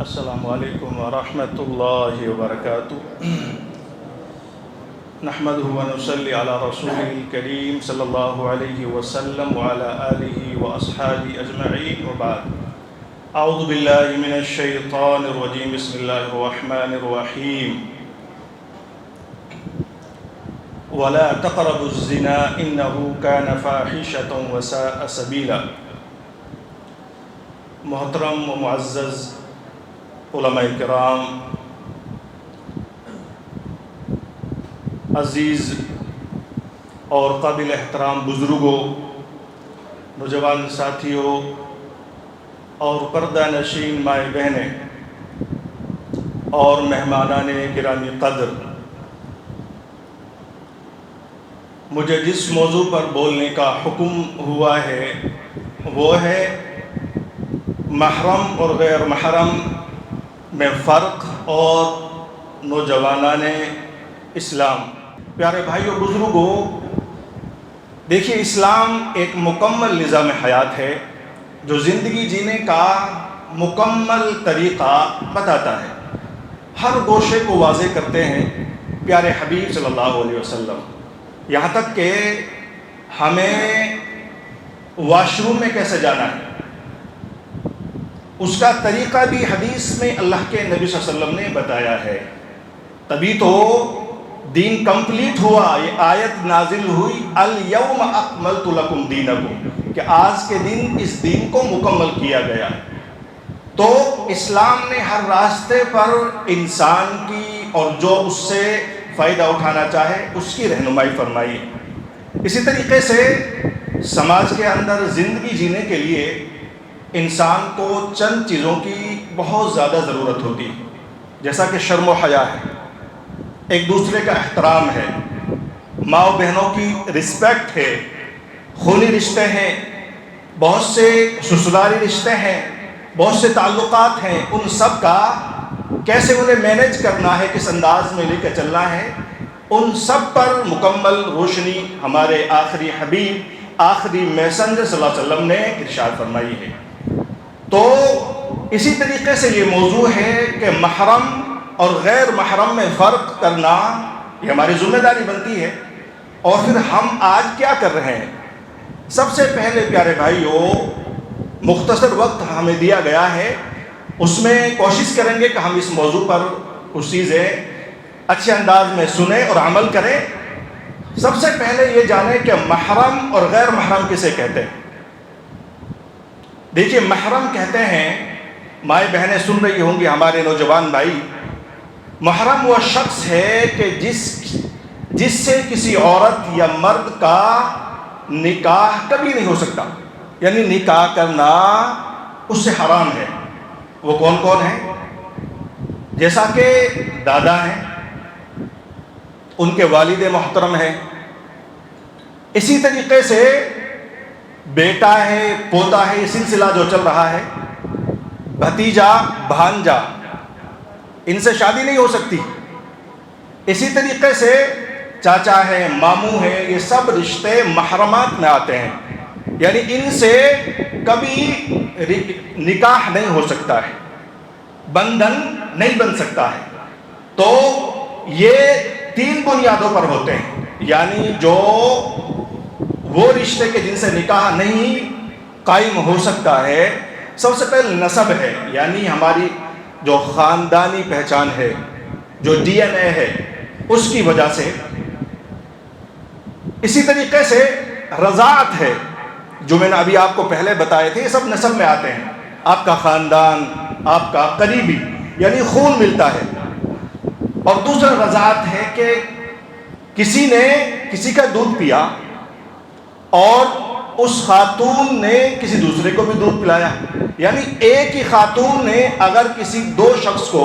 السلام علیکم ورحمۃ اللہ وبرکاتہ۔ نحمده ونصلی علی رسول الکریم صلی اللہ علیہ وسلم وعلی آلہ واصحابہ اجمعین وبعد۔ اعوذ باللہ من الشیطان الرجیم، بسم اللہ الرحمن الرحیم۔ ولا تقربوا الزنا انه كان فاحشة وساء سبیلا۔ محترم و معزز علماء کرام، عزیز اور قابل احترام بزرگوں، نوجوان ساتھیوں اور پردہ نشین مائیں بہنیں اور مہمانان گرامی قدر، مجھے جس موضوع پر بولنے کا حکم ہوا ہے وہ ہے محرم اور غیر محرم میں فرق اور نوجوانان اسلام۔ پیارے بھائیوں بزرگوں، دیکھیے اسلام ایک مکمل نظام حیات ہے جو زندگی جینے کا مکمل طریقہ بتاتا ہے، ہر گوشے کو واضح کرتے ہیں پیارے حبیب صلی اللہ علیہ وسلم، یہاں تک کہ ہمیں واش روم میں کیسے جانا ہے اس کا طریقہ بھی حدیث میں اللہ کے نبی صلی اللہ علیہ وسلم نے بتایا ہے۔ تبھی تو دین کمپلیٹ ہوا، یہ آیت نازل ہوئی الیوم اکملت لکم دینکم، کہ آج کے دن اس دین کو مکمل کیا گیا۔ تو اسلام نے ہر راستے پر انسان کی اور جو اس سے فائدہ اٹھانا چاہے اس کی رہنمائی فرمائی۔ اسی طریقے سے سماج کے اندر زندگی جینے کے لیے انسان کو چند چیزوں کی بہت زیادہ ضرورت ہوتی ہے، جیسا کہ شرم و حیا ہے، ایک دوسرے کا احترام ہے، ماں و بہنوں کی رسپیکٹ ہے، خونی رشتے ہیں، بہت سے سسرالی رشتے ہیں، بہت سے تعلقات ہیں، ان سب کا کیسے انہیں مینیج کرنا ہے، کس انداز میں لے کے چلنا ہے، ان سب پر مکمل روشنی ہمارے آخری حبیب، آخری میسنجر صلی اللہ علیہ وسلم نے ارشاد فرمائی ہے۔ تو اسی طریقے سے یہ موضوع ہے کہ محرم اور غیر محرم میں فرق کرنا یہ ہماری ذمہ داری بنتی ہے۔ اور پھر ہم آج کیا کر رہے ہیں؟ سب سے پہلے پیارے بھائیوں، مختصر وقت ہمیں دیا گیا ہے، اس میں کوشش کریں گے کہ ہم اس موضوع پر کچھ چیزیں اچھے انداز میں سنیں اور عمل کریں۔ سب سے پہلے یہ جانیں کہ محرم اور غیر محرم کسے کہتے ہیں۔ دیکھیے محرم کہتے ہیں، مائیں بہنیں سن رہی ہوں گی، ہمارے نوجوان بھائی، محرم وہ شخص ہے کہ جس سے کسی عورت یا مرد کا نکاح کبھی نہیں ہو سکتا، یعنی نکاح کرنا اس سے حرام ہے۔ وہ کون کون ہیں؟ جیسا کہ دادا ہیں، ان کے والد محترم ہیں، اسی طریقے سے بیٹا ہے، پوتا ہے، یہ سلسلہ جو چل رہا ہے، بھتیجا، بھانجا، ان سے شادی نہیں ہو سکتی۔ اسی طریقے سے چاچا ہے، ماموں ہے، یہ سب رشتے محرمات میں آتے ہیں، یعنی ان سے کبھی نکاح نہیں ہو سکتا ہے، بندھن نہیں بن سکتا ہے۔ تو یہ تین بنیادوں پر ہوتے ہیں، یعنی جو وہ رشتے کے جن سے نکاح نہیں قائم ہو سکتا ہے، سب سے پہلے نسب ہے، یعنی ہماری جو خاندانی پہچان ہے، جو ڈی این اے ہے، اس کی وجہ سے۔ اسی طریقے سے رضاعت ہے، جو میں نے ابھی آپ کو پہلے بتائے تھے، یہ سب نسب میں آتے ہیں، آپ کا خاندان، آپ کا قریبی، یعنی خون ملتا ہے۔ اور دوسرا رضاعت ہے کہ کسی نے کسی کا دودھ پیا اور اس خاتون نے کسی دوسرے کو بھی دودھ پلایا، یعنی ایک ہی خاتون نے اگر کسی دو شخص کو،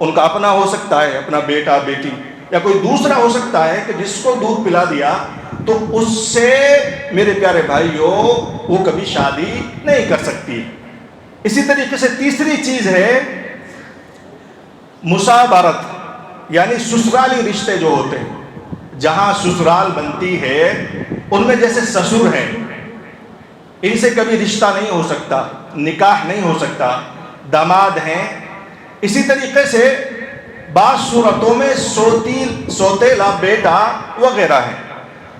ان کا اپنا ہو سکتا ہے، اپنا بیٹا بیٹی، یا کوئی دوسرا ہو سکتا ہے کہ جس کو دودھ پلا دیا، تو اس سے میرے پیارے بھائیوں وہ کبھی شادی نہیں کر سکتی۔ اسی طریقے سے تیسری چیز ہے مسابرت، یعنی سسرالی رشتے جو ہوتے ہیں، جہاں سسرال بنتی ہے ان میں جیسے سسر ہیں، ان سے کبھی رشتہ نہیں ہو سکتا، نکاح نہیں ہو سکتا۔ داماد ہیں، اسی طریقے سے بعض صورتوں میں سوتیلا بیٹا وغیرہ ہیں۔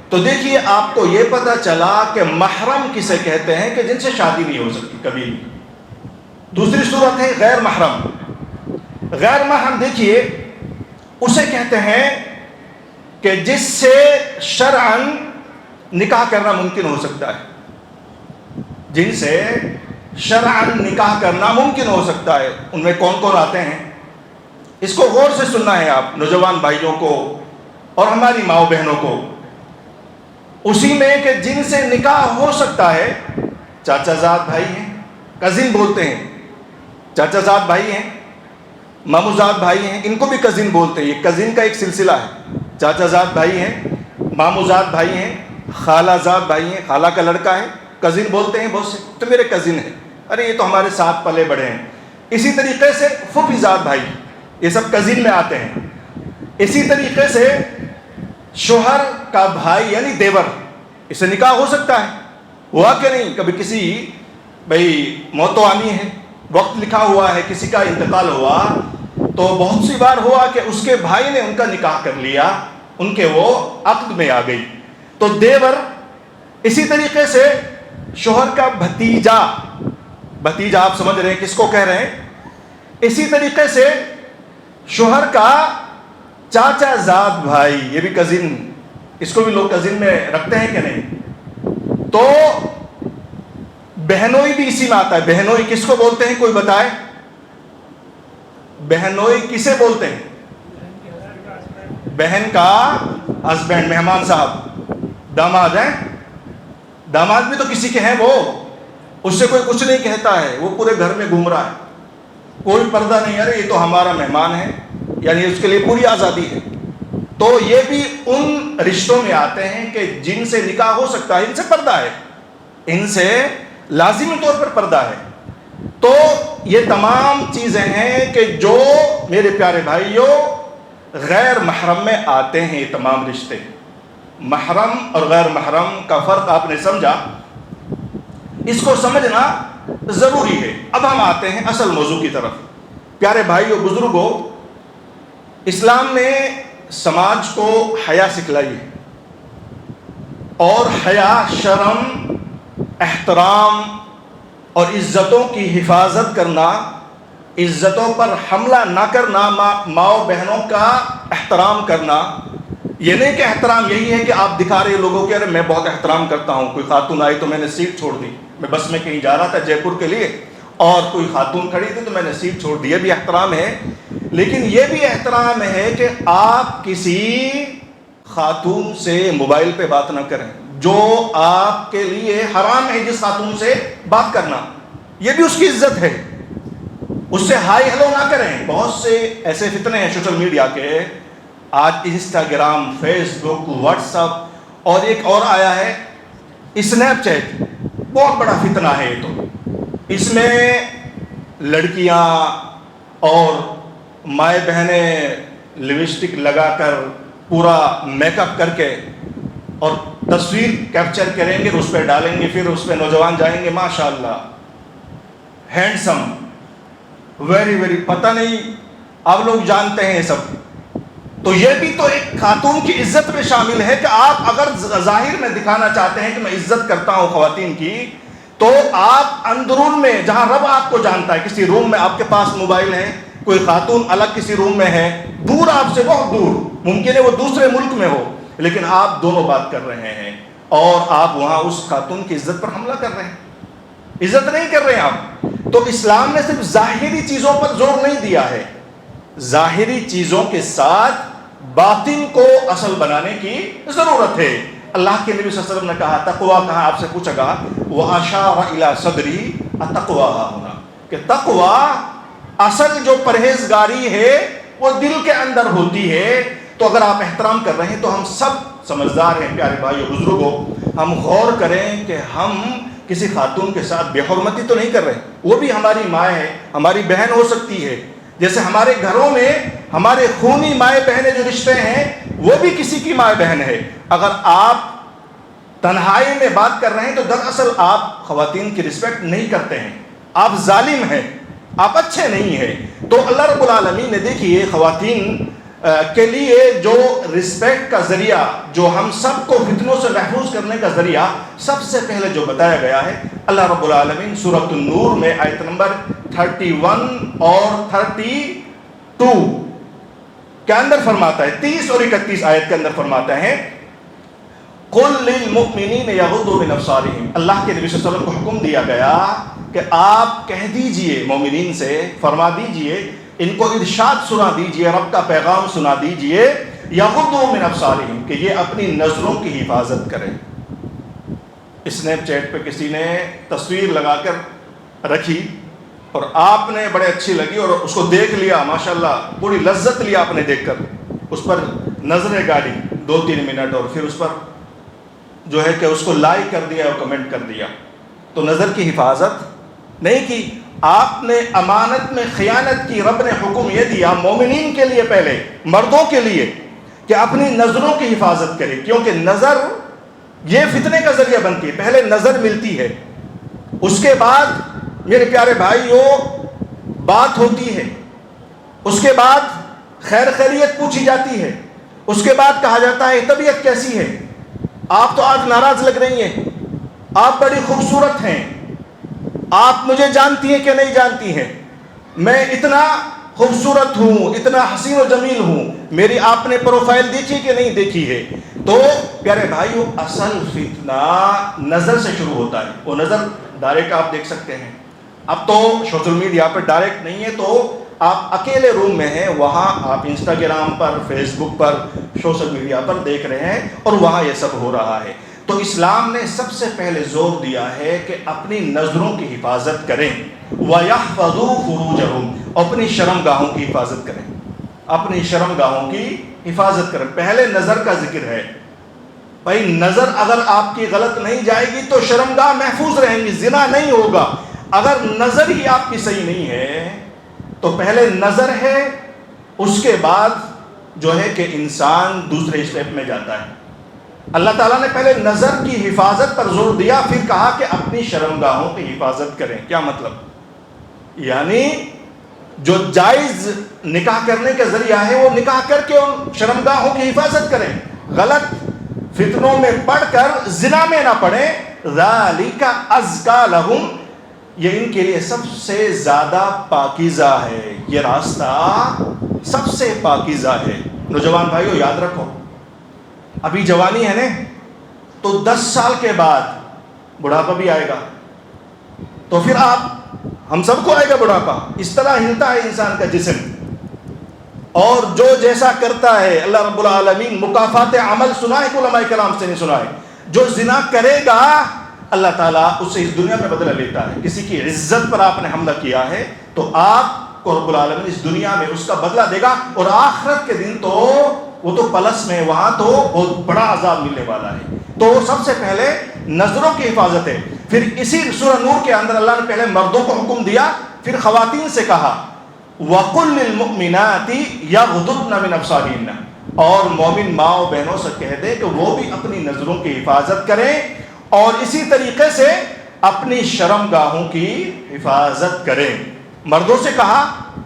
تو دیکھیے آپ کو یہ پتہ چلا کہ محرم کسے کہتے ہیں کہ جن سے شادی نہیں ہو سکتی کبھی بھی۔ دوسری صورت ہے غیر محرم۔ غیر محرم دیکھیے اسے کہتے ہیں کہ جس سے شرعاً نکاح کرنا ممکن ہو سکتا ہے، جن سے شرعاً نکاح کرنا ممکن ہو سکتا ہے۔ ان میں کون کون آتے ہیں؟ اس کو غور سے سننا ہے آپ نوجوان بھائیوں کو اور ہماری ماؤں بہنوں کو۔ اسی میں کہ جن سے نکاح ہو سکتا ہے، چاچا زاد بھائی ہیں، کزن بولتے ہیں، چاچا زاد بھائی ہیں، مامو زاد بھائی ہیں، ان کو بھی کزن بولتے ہیں۔ یہ کزن کا ایک سلسلہ ہے۔ چاچا زاد بھائی ہیں، مامو زاد بھائی ہیں، خالہ زاد بھائی ہیں، خالہ کا لڑکا ہے، کزن بولتے ہیں بہت سے، تو میرے کزن ہیں، ارے یہ تو ہمارے ساتھ پلے بڑے ہیں۔ اسی طریقے سے پھوپھی زاد بھائی، یہ سب کزن میں آتے ہیں۔ اسی طریقے سے شوہر کا بھائی یعنی دیور، اس سے نکاح ہو سکتا ہے، ہوا کہ نہیں؟ کبھی کسی بھائی موت آنی ہے، وقت لکھا ہوا ہے، کسی کا انتقال ہوا تو بہت سی بار ہوا کہ اس کے بھائی نے ان کا نکاح کر لیا، ان کے وہ عقد میں آ گئی، تو دیور۔ اسی طریقے سے شوہر کا بھتیجا، بھتیجا آپ سمجھ رہے ہیں کس کو کہہ رہے ہیں؟ اسی طریقے سے شوہر کا چاچا زاد بھائی، یہ بھی کزن، اس کو بھی لوگ کزن میں رکھتے ہیں کہ نہیں؟ تو بہنوئی بھی اسی میں آتا ہے۔ بہنوئی کس کو بولتے ہیں؟ کوئی بتائے، بہنوئی کسے بولتے ہیں؟ بہن کا ہسبینڈ، مہمان صاحب، داماد ہیں، داماد بھی تو کسی کے ہیں، وہ اس سے کوئی کچھ نہیں کہتا ہے، وہ پورے گھر میں گھوم رہا ہے، کوئی پردہ نہیں، ارے یہ تو ہمارا مہمان ہے، یعنی اس کے لیے پوری آزادی ہے۔ تو یہ بھی ان رشتوں میں آتے ہیں کہ جن سے نکاح ہو سکتا ہے، ان سے پردہ ہے، ان سے لازمی طور پر پردہ ہے۔ تو یہ تمام چیزیں ہیں کہ جو میرے پیارے بھائیوں غیر محرم میں آتے ہیں۔ یہ تمام رشتے، محرم اور غیر محرم کا فرق آپ نے سمجھا، اس کو سمجھنا ضروری ہے۔ اب ہم آتے ہیں اصل موضوع کی طرف۔ پیارے بھائیوں، بزرگوں، اسلام نے سماج کو حیا سکھلائی ہے، اور حیا شرم، احترام اور عزتوں کی حفاظت کرنا، عزتوں پر حملہ نہ کرنا، ماؤں بہنوں کا احترام کرنا۔ یہ نہیں کہ احترام یہی ہے کہ آپ دکھا رہے لوگوں کے، ارے میں بہت احترام کرتا ہوں، کوئی خاتون آئی تو میں نے سیٹ چھوڑ دی، میں بس میں کہیں جا رہا تھا جے پور کے لیے اور کوئی خاتون کھڑی تھی تو میں نے سیٹ چھوڑ دی، یہ بھی احترام ہے۔ لیکن یہ بھی احترام ہے کہ آپ کسی خاتون سے موبائل پہ بات نہ کریں، جو آپ کے لیے حرام ہے جس خاتون سے بات کرنا، یہ بھی اس کی عزت ہے، اس سے ہائی ہلو نہ کریں۔ بہت سے ایسے فتنے ہیں سوشل میڈیا کے، آج انسٹاگرام، فیس بک، واٹس ایپ، اور ایک اور آیا ہے اسنیپ چیٹ، بہت بڑا فتنہ ہے یہ تو۔ اس میں لڑکیاں اور مائیں بہنیں لپسٹک لگا کر، پورا میک اپ کر کے اور تصویر کیپچر کریں گے، اس پہ ڈالیں گے، پھر اس پہ نوجوان جائیں گے ماشاءاللہ ہینڈسم، ویری ویری، پتہ نہیں آپ لوگ جانتے ہیں یہ سب۔ تو یہ بھی تو ایک خاتون کی عزت میں شامل ہے کہ آپ اگر ظاہر میں دکھانا چاہتے ہیں کہ میں عزت کرتا ہوں خواتین کی، تو آپ اندرون میں جہاں رب آپ کو جانتا ہے، کسی روم میں آپ کے پاس موبائل ہے، کوئی خاتون الگ کسی روم میں ہے، دور آپ سے، بہت دور، ممکن ہے وہ دوسرے ملک میں ہو، لیکن آپ دونوں بات کر رہے ہیں اور آپ وہاں اس خاتون کی عزت پر حملہ کر رہے ہیں، عزت نہیں کر رہے ہیں آپ۔ تو اسلام نے صرف ظاہری چیزوں پر زور نہیں دیا ہے، ظاہری چیزوں کے ساتھ باطن کو اصل بنانے کی ضرورت ہے۔ اللہ کے نبی صلی اللہ علیہ وسلم نے کہا، تقویٰ کہاں، آپ سے پوچھا گا، وَأَشَارَ إِلَىٰ صَدْرِي التَّقْوَىٰ ہونا، کہ تقویٰ، اصل جو پرہیزگاری ہے وہ دل کے اندر ہوتی ہے۔ تو اگر آپ احترام کر رہے ہیں تو ہم سب سمجھدار ہیں، پیارے بھائیو بزرگوں، ہم غور کریں کہ ہم کسی خاتون کے ساتھ بے حرمتی تو نہیں کر رہے، وہ بھی ہماری ماں ہے، ہماری بہن ہو سکتی ہے، جیسے ہمارے گھروں میں ہمارے خونی مائیں بہنیں جو رشتے ہیں وہ بھی کسی کی مائیں بہن ہے۔ اگر آپ تنہائی میں بات کر رہے ہیں تو دراصل آپ خواتین کی رسپیکٹ نہیں کرتے ہیں، آپ ظالم ہیں، آپ اچھے نہیں ہیں. تو اللہ رب العالمین نے دیکھیے خواتین کے لیے جو رسپیکٹ کا ذریعہ، جو ہم سب کو فتنوں سے محفوظ کرنے کا ذریعہ سب سے پہلے جو بتایا گیا ہے، اللہ رب العالمین سورۃ النور میں آیت نمبر 31 اور 32 کے اندر فرماتا ہے، 30 اور 31 آیت کے اندر فرماتا ہے، قُلْ لِلْمُؤْمِنِينَ يَغُضُّوا مِنْ أَبْصَارِهِمْ. اللہ کے نبی صلی اللہ علیہ وسلم کو حکم دیا گیا کہ آپ کہہ دیجئے مومنین سے، فرما دیجئے، ان کو ارشاد سنا دیجئے، رب کا پیغام سنا دیجئے، یغضوا من ابصارہم، کہ یہ اپنی نظروں کی حفاظت کریں. اسنیپ چیٹ پہ کسی نے تصویر لگا کر رکھی اور آپ نے بڑے اچھی لگی اور اس کو دیکھ لیا، ماشاءاللہ پوری لذت لیا آپ نے دیکھ کر، اس پر نظریں گاڑی 2-3 منٹ اور پھر اس پر جو ہے کہ اس کو لائک کر دیا اور کمنٹ کر دیا. تو نظر کی حفاظت نہیں کی، آپ نے امانت میں خیانت کی. رب نے حکم یہ دیا مومنین کے لیے، پہلے مردوں کے لیے، کہ اپنی نظروں کی حفاظت کرے، کیونکہ نظر یہ فتنے کا ذریعہ بنتی ہے. پہلے نظر ملتی ہے، اس کے بعد میرے پیارے بھائیوں بات ہوتی ہے، اس کے بعد خیر خیریت پوچھی جاتی ہے، اس کے بعد کہا جاتا ہے طبیعت کیسی ہے، آپ تو آج ناراض لگ رہی ہیں، آپ بڑی خوبصورت ہیں، آپ مجھے جانتی ہیں کہ نہیں جانتی ہیں، میں اتنا خوبصورت ہوں، اتنا حسین و جمیل ہوں، میری آپ نے پروفائل دیکھی کہ نہیں دیکھی ہے. تو پیارے بھائیو اصل فتنہ نظر سے شروع ہوتا ہے. وہ نظر ڈائریکٹ آپ دیکھ سکتے ہیں، اب تو سوشل میڈیا پر ڈائریکٹ نہیں ہے، تو آپ اکیلے روم میں ہیں، وہاں آپ انسٹاگرام پر، فیس بک پر، سوشل میڈیا پر دیکھ رہے ہیں اور وہاں یہ سب ہو رہا ہے. تو اسلام نے سب سے پہلے زور دیا ہے کہ اپنی نظروں کی حفاظت کریں، وَيَحْفَظُوا فُرُوجَهُمْ، اپنی شرم گاہوں کی حفاظت کریں، اپنی شرم گاہوں کی حفاظت کریں. پہلے نظر کا ذکر ہے. بھائی نظر اگر آپ کی غلط نہیں جائے گی تو شرم گاہ محفوظ رہیں گی، زنا نہیں ہوگا. اگر نظر ہی آپ کی صحیح نہیں ہے تو پہلے نظر ہے، اس کے بعد جو ہے کہ انسان دوسرے اسٹیپ میں جاتا ہے. اللہ تعالیٰ نے پہلے نظر کی حفاظت پر زور دیا، پھر کہا کہ اپنی شرمگاہوں کی حفاظت کریں. کیا مطلب؟ یعنی جو جائز نکاح کرنے کا ذریعہ ہے وہ نکاح کر کے ان شرمگاہوں کی حفاظت کریں، غلط فتنوں میں پڑھ کر زنا میں نہ پڑیں. ذَلِكَ أَزْكَىٰ لَهُمْ، یہ ان کے لیے سب سے زیادہ پاکیزہ ہے، یہ راستہ سب سے پاکیزہ ہے. نوجوان بھائیو یاد رکھو، ابھی جوانی ہے نا، تو 10 سال کے بعد بڑھاپا بھی آئے گا، تو پھر ہم سب کو آئے گا بڑھاپا. اس طرح ہلتا ہے انسان کا جسم، اور جو جیسا کرتا ہے اللہ رب العالمین مکافات عمل سنائے، علماء کرام سے نہیں سنائے. جو زنا کرے گا اللہ تعالیٰ اس سے اس دنیا میں بدلہ لیتا ہے. کسی کی عزت پر آپ نے حملہ کیا ہے تو آپ کو رب العالمین اس دنیا میں اس کا بدلہ دے گا، اور آخرت کے دن تو وہ تو پلس میں، وہاں تو بہت بڑا عذاب ملنے والا ہے. تو سب سے پہلے نظروں کی حفاظت ہے. پھر اسی سورہ نور کے اندر اللہ نے پہلے مردوں کو حکم دیا، پھر خواتین سے کہا وَقُلْ لِلْمُؤْمِنَاتِ يَغْضُضْنَ مِنْ أَبْصَارِهِنَّ، اور مومن ماؤں بہنوں سے کہہ دے کہ وہ بھی اپنی نظروں کی حفاظت کریں، اور اسی طریقے سے اپنی شرمگاہوں کی حفاظت کریں. مردوں سے کہا،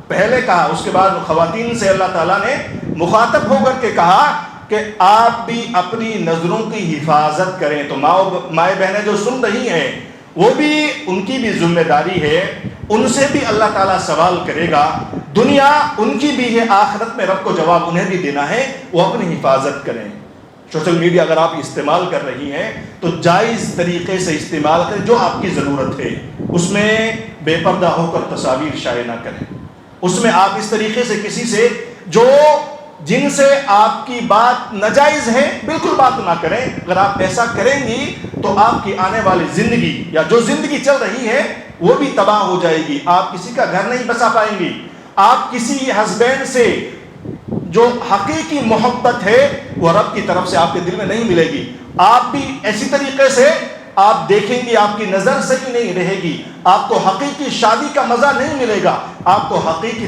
پہلے کہا، اس کے بعد خواتین سے اللہ تعالیٰ نے مخاطب ہو کر کے کہا کہ آپ بھی اپنی نظروں کی حفاظت کریں. تو مائیں بہنیں جو سن رہی ہیں وہ بھی، ان کی بھی ذمہ داری ہے، ان سے بھی اللہ تعالیٰ سوال کرے گا. دنیا ان کی بھی ہے، آخرت میں رب کو جواب انہیں بھی دینا ہے. وہ اپنی حفاظت کریں. سوشل میڈیا اگر آپ استعمال کر رہی ہیں تو جائز طریقے سے استعمال کریں، جو آپ کی ضرورت ہے. اس میں بے پردہ ہو کر تصاویر شائع نہ کریں. اس میں آپ اس طریقے سے کسی سے جن سے آپ کی بات ناجائز ہے بالکل بات نہ کریں. اگر آپ ایسا کریں گی تو آپ کی آنے والی زندگی یا جو زندگی چل رہی ہے وہ بھی تباہ ہو جائے گی. آپ کسی کا گھر نہیں بسا پائیں گی. آپ کسی ہسبینڈ سے جو حقیقی محبت ہے وہ رب کی طرف سے آپ کے دل میں نہیں ملے گی. آپ بھی ایسی طریقے سے آپ دیکھیں گی، آپ کی نظر صحیح نہیں رہے گی، آپ کو حقیقی شادی کا مزہ نہیں ملے گا. آپ کو حقیقی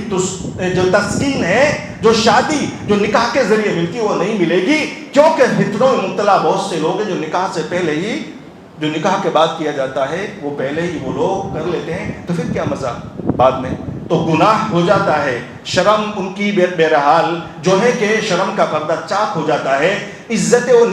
جو تسکین ہے، جو شادی جو نکاح کے ذریعے ملتی ہے وہ نہیں ملے گی. کیونکہ فتنوں میں مبتلا بہت سے لوگ ہیں جو نکاح سے پہلے ہی، جو نکاح کے بعد کیا جاتا ہے وہ پہلے ہی وہ لوگ کر لیتے ہیں، تو پھر کیا مزہ بعد میں. تو گناہ ہو جاتا ہے، شرم ان کی بہرحال جو ہے کہ شرم کا پردہ چاک ہو جاتا ہے، عزت وہ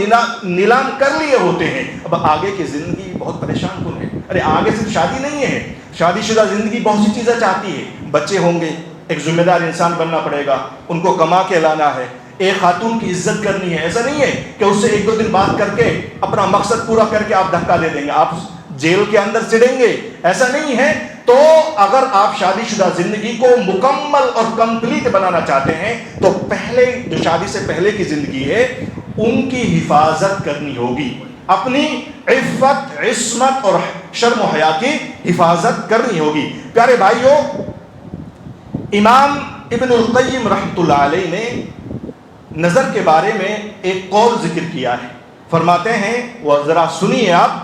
نیلام کر لیے ہوتے ہیں. اب آگے کی زندگی بہت پریشان کن ہے. ارے آگے صرف شادی نہیں ہے، شادی شدہ زندگی بہت سی چیزیں چاہتی ہے. بچے ہوں گے، ایک ذمہ دار انسان بننا پڑے گا، ان کو کما کے لانا ہے، ایک خاتون کی عزت کرنی ہے. ایسا نہیں ہے کہ اس سے ایک دو دن بات کر کے اپنا مقصد پورا کر کے آپ دھکا دے دیں گے، آپ جیل کے اندر چڑھیں گے، ایسا نہیں ہے. تو اگر آپ شادی شدہ زندگی کو مکمل اور کمپلیٹ بنانا چاہتے ہیں تو پہلے جو شادی سے پہلے کی زندگی ہے ان کی حفاظت کرنی ہوگی، اپنی عفت، عصمت اور شرم و حیا کی حفاظت کرنی ہوگی. پیارے بھائیوں، امام ابن القیم رحمۃ اللہ علیہ نے نظر کے بارے میں ایک قول ذکر کیا ہے. فرماتے ہیں، وہ ذرا سنیے آپ،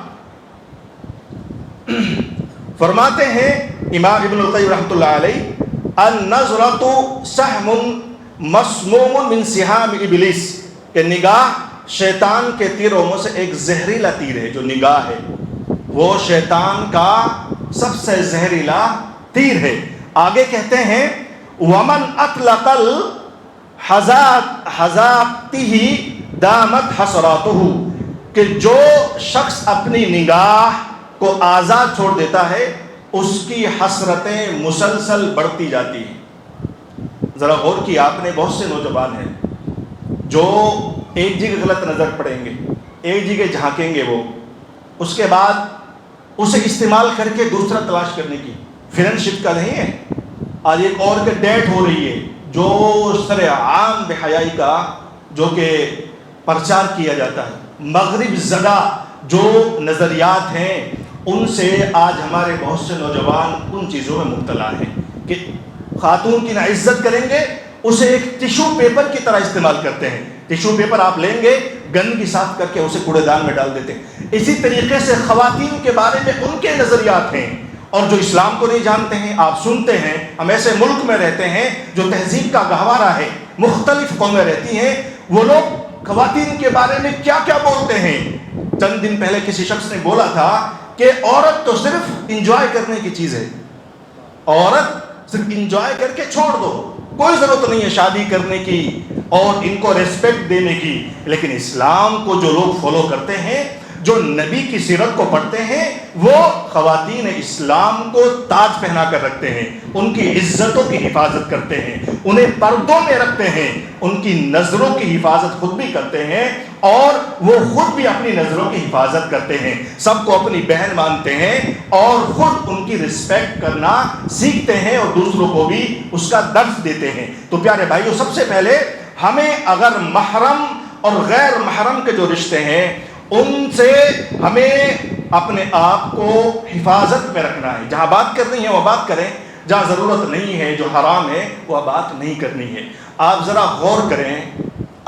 فرماتے ہیں امام ابن القیم رحمۃ اللہ علیہ، النظرۃ سہم مسموم من سہام ابلیس، کہ نگاہ شیطان کے تیروں میں سے ایک زہریلا تیر ہے. جو نگاہ ہے وہ شیطان کا سب سے زہریلا تیر ہے. آگے کہتے ہیں ومن اطلق حذاقتہ دامت حسراتہ، کہ جو شخص اپنی نگاہ کو آزاد چھوڑ دیتا ہے اس کی حسرتیں مسلسل بڑھتی جاتی ہیں. ذرا غور کیا آپ نے، بہت سے نوجوان ہیں جو ایک جگہ غلط نظر پڑیں گے، ایک جگہ جھانکیں گے، وہ اس کے بعد اسے استعمال کر کے دوسرا تلاش کرنے کی. فرینڈ شپ کا نہیں ہے. آج ایک اور کے ڈیٹ ہو رہی ہے جو سر عام بے حیائی کا جو کہ پرچار کیا جاتا ہے. مغرب زدہ جو نظریات ہیں ان سے آج ہمارے بہت سے نوجوان ان چیزوں میں مبتلا ہیں کہ خاتون کی نہ عزت کریں گے، اسے ایک ٹیشو پیپر کی طرح استعمال کرتے ہیں. ٹیشو پیپر آپ لیں گے، گندگی صاف کر کے اسے کوڑے دان میں ڈال دیتے ہیں. اسی طریقے سے خواتین کے بارے میں ان کے نظریات ہیں، اور جو اسلام کو نہیں جانتے ہیں. آپ سنتے ہیں، ہم ایسے ملک میں رہتے ہیں جو تہذیب کا گہوارہ ہے، مختلف قومیں رہتی ہیں، وہ لوگ خواتین کے بارے میں کیا کیا بولتے ہیں. چند دن پہلے کسی شخص نے بولا تھا کہ عورت تو صرف انجوائے کرنے کی چیز ہے، عورت صرف انجوائے کر کے چھوڑ دو، کوئی ضرورت نہیں ہے شادی کرنے کی اور ان کو ریسپیکٹ دینے کی. لیکن اسلام کو جو لوگ فالو کرتے ہیں، جو نبی کی سیرت کو پڑھتے ہیں، وہ خواتین اسلام کو تاج پہنا کر رکھتے ہیں، ان کی عزتوں کی حفاظت کرتے ہیں، انہیں پردوں میں رکھتے ہیں، ان کی نظروں کی حفاظت خود بھی کرتے ہیں اور وہ خود بھی اپنی نظروں کی حفاظت کرتے ہیں. سب کو اپنی بہن مانتے ہیں اور خود ان کی رسپیکٹ کرنا سیکھتے ہیں اور دوسروں کو بھی اس کا درس دیتے ہیں. تو پیارے بھائیوں، سب سے پہلے ہمیں اگر محرم اور غیر محرم کے جو رشتے ہیں ان سے ہمیں اپنے آپ کو حفاظت میں رکھنا ہے. جہاں بات کرنی ہے وہ بات کریں، جہاں ضرورت نہیں ہے، جو حرام ہے وہ بات نہیں کرنی ہے. آپ ذرا غور کریں،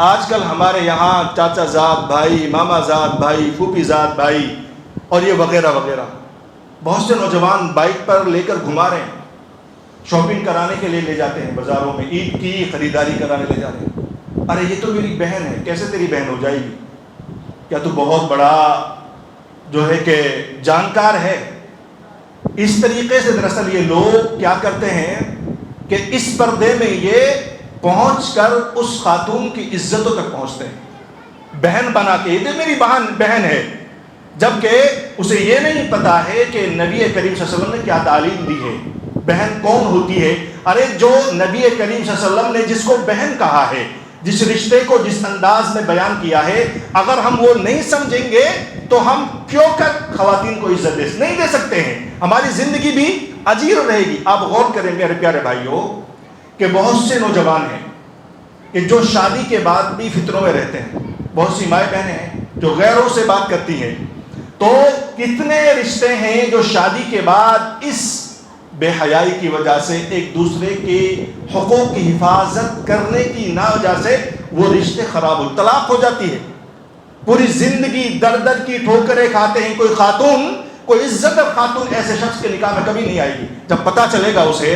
آج کل ہمارے یہاں چاچا زاد بھائی، ماما زاد بھائی، پھوپھی زاد بھائی اور یہ وغیرہ وغیرہ، بہت سے نوجوان بائک پر لے کر گھما رہے ہیں، شاپنگ کرانے کے لیے لے جاتے ہیں بازاروں میں، عید کی خریداری کرانے لے جاتے ہیں. ارے یہ تو میری بہن ہے. کیسے تیری بہن ہو جائے گی؟ کیا تو بہت بڑا جو ہے کہ جانکار ہے؟ اس طریقے سے دراصل یہ لوگ کیا کرتے ہیں کہ اس پردے میں یہ پہنچ کر اس خاتون کی عزتوں تک پہنچتے ہیں، بہن بنا کے. یہ میری بہن ہے، جبکہ اسے یہ نہیں پتا ہے کہ نبی کریم صلی اللہ علیہ وسلم نے کیا تعلیم دی ہے، بہن کون ہوتی ہے. ارے جو نبی کریم صلی اللہ علیہ وسلم نے جس کو بہن کہا ہے، جس رشتے کو جس انداز میں بیان کیا ہے، اگر ہم وہ نہیں سمجھیں گے تو ہم کیوں کر خواتین کو عزت نہیں دے سکتے ہیں؟ ہماری زندگی بھی عجیب رہے گی. آپ غور کریں میرے پیارے بھائیوں کہ بہت سے نوجوان ہیں کہ جو شادی کے بعد بھی فطروں میں رہتے ہیں. بہت سی مائیں بہنیں ہیں جو غیروں سے بات کرتی ہیں. تو کتنے رشتے ہیں جو شادی کے بعد اس بے حیائی کی وجہ سے ایک دوسرے کے حقوق کی حفاظت کرنے کی وجہ سے وہ رشتے خراب ہو، طلاق ہو جاتی ہے. پوری زندگی در در کی ٹھوکریں کھاتے ہیں. کوئی خاتون، کوئی عزت خاتون ایسے شخص کے نکاح میں کبھی نہیں آئے گی جب پتہ چلے گا اسے